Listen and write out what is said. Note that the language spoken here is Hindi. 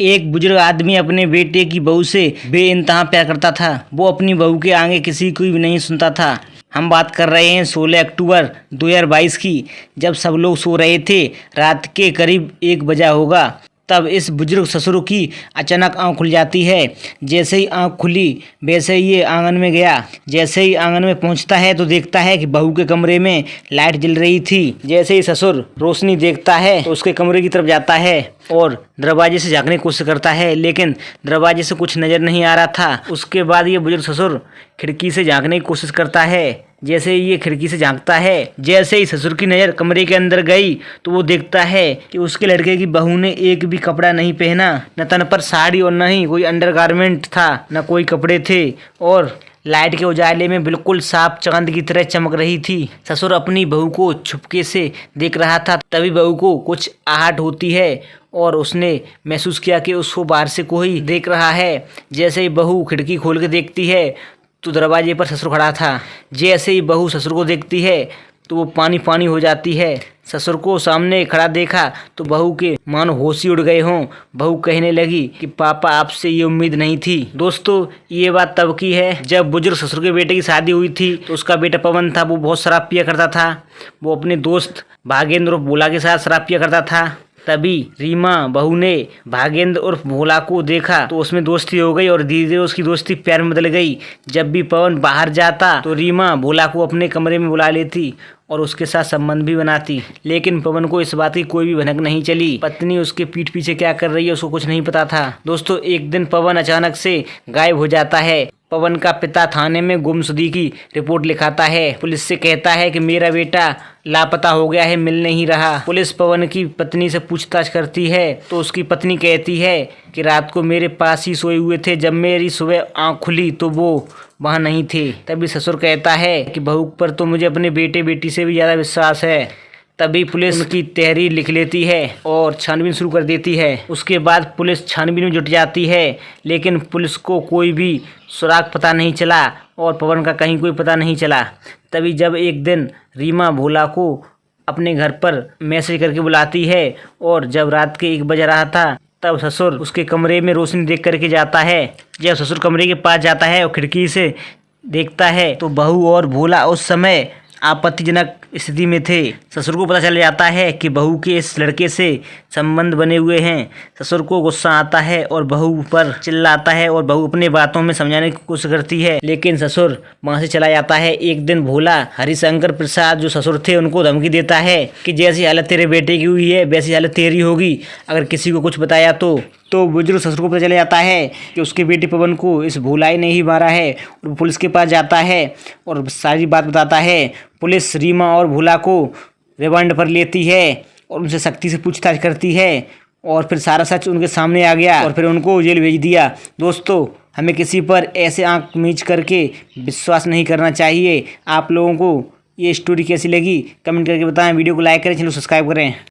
एक बुजुर्ग आदमी अपने बेटे की बहू से बेइंतहा प्यार करता था। वो अपनी बहू के आगे किसी को भी नहीं सुनता था। हम बात कर रहे हैं 16 अक्टूबर 2022 की, जब सब लोग सो रहे थे। रात के करीब 1 बजा होगा। तब इस बुजुर्ग ससुर की अचानक आंख खुल जाती है। जैसे ही आंख खुली वैसे ही ये आंगन में गया। जैसे ही आंगन में पहुंचता है तो देखता है कि बहू के कमरे में लाइट जल रही थी। जैसे ही ससुर रोशनी देखता है तो उसके कमरे की तरफ जाता है और दरवाजे से झांकने की कोशिश करता है, लेकिन दरवाजे से कुछ नजर नहीं आ रहा था। उसके बाद ये बुजुर्ग ससुर खिड़की से झांकने की कोशिश करता है। जैसे ही ये खिड़की से झांकता है, जैसे ही ससुर की नज़र कमरे के अंदर गई तो वो देखता है कि उसके लड़के की बहू ने एक भी कपड़ा नहीं पहना। न तन पर साड़ी और न ही कोई अंडरगारमेंट था, न कोई कपड़े थे, और लाइट के उजाले में बिल्कुल साफ चांद की तरह चमक रही थी। ससुर अपनी बहू को छुपके से देख रहा था। तभी बहू को कुछ आहट होती है और उसने महसूस किया कि उसको बाहर से कोई देख रहा है। जैसे ही बहू खिड़की खोल के देखती है तो दरवाजे पर ससुर खड़ा था। जैसे ही बहू ससुर को देखती है तो वो पानी पानी हो जाती है। ससुर को सामने खड़ा देखा तो बहू के मानो होश ही उड़ गए हों। बहू कहने लगी कि पापा, आपसे ये उम्मीद नहीं थी। दोस्तों, ये बात तब की है जब बुजुर्ग ससुर के बेटे की शादी हुई थी। तो उसका बेटा पवन था, वो बहुत शराब पिया करता था। वो अपने दोस्त भागेंद्र और भोला के साथ शराब पिया करता था। तभी रीमा बहू ने भागेंद्र और भोला को देखा तो उसमें दोस्ती हो गई और धीरे धीरे उसकी दोस्ती प्यार में बदल गई। जब भी पवन बाहर जाता तो रीमा भोला को अपने कमरे में बुला लेती और उसके साथ संबंध भी बनाती। लेकिन पवन को इस बात की कोई भी भनक नहीं चली। पत्नी उसके पीठ पीछे क्या कर रही है उसको कुछ नहीं पता था। दोस्तों, एक दिन पवन अचानक से गायब हो जाता है। पवन का पिता थाने में गुमशुदगी की रिपोर्ट लिखाता है। पुलिस से कहता है कि मेरा बेटा लापता हो गया है, मिल नहीं रहा। पुलिस पवन की पत्नी से पूछताछ करती है तो उसकी पत्नी कहती है कि रात को मेरे पास ही सोए हुए थे। जब मेरी सुबह आँख खुली तो वो वहाँ नहीं थे। तभी ससुर कहता है कि बहू पर तो मुझे अपने बेटे बेटी से भी ज़्यादा विश्वास है। तभी पुलिस उनकी तहरीर लिख लेती है और छानबीन शुरू कर देती है। उसके बाद पुलिस छानबीन में जुट जाती है, लेकिन पुलिस को कोई भी सुराग पता नहीं चला और पवन का कहीं कोई पता नहीं चला। तभी जब एक दिन रीमा भोला को अपने घर पर मैसेज करके बुलाती है और जब रात के 1 बज रहा था तब ससुर उसके कमरे में रोशनी देख करके जाता है। जब ससुर कमरे के पास जाता है और खिड़की से देखता है तो बहू और भोला उस समय आपत्तिजनक स्थिति में थे। ससुर को पता चल जाता है कि बहू के इस लड़के से संबंध बने हुए हैं। ससुर को गुस्सा आता है और बहू पर चिल्लाता है और बहू अपने बातों में समझाने की कोशिश करती है, लेकिन ससुर वहां से चला जाता है। एक दिन भोला हरिशंकर प्रसाद जो ससुर थे उनको धमकी देता है कि जैसी हालत तेरे बेटे की हुई है वैसी हालत तेरी होगी अगर किसी को कुछ बताया तो बुजुर्ग ससुर को पता चल जाता है कि उसके बेटे पवन को इस भोलाई ने ही मारा है और पुलिस के पास जाता है और सारी बात बताता है। पुलिस रीमा और भोला को रिमांड पर लेती है और उनसे सख्ती से पूछताछ करती है और फिर सारा सच उनके सामने आ गया और फिर उनको जेल भेज दिया। दोस्तों, हमें किसी पर ऐसे आंख मीच करके विश्वास नहीं करना चाहिए। आप लोगों को ये स्टोरी कैसी लगी कमेंट करके बताएं। वीडियो को लाइक करें, चैनल को सब्सक्राइब करें।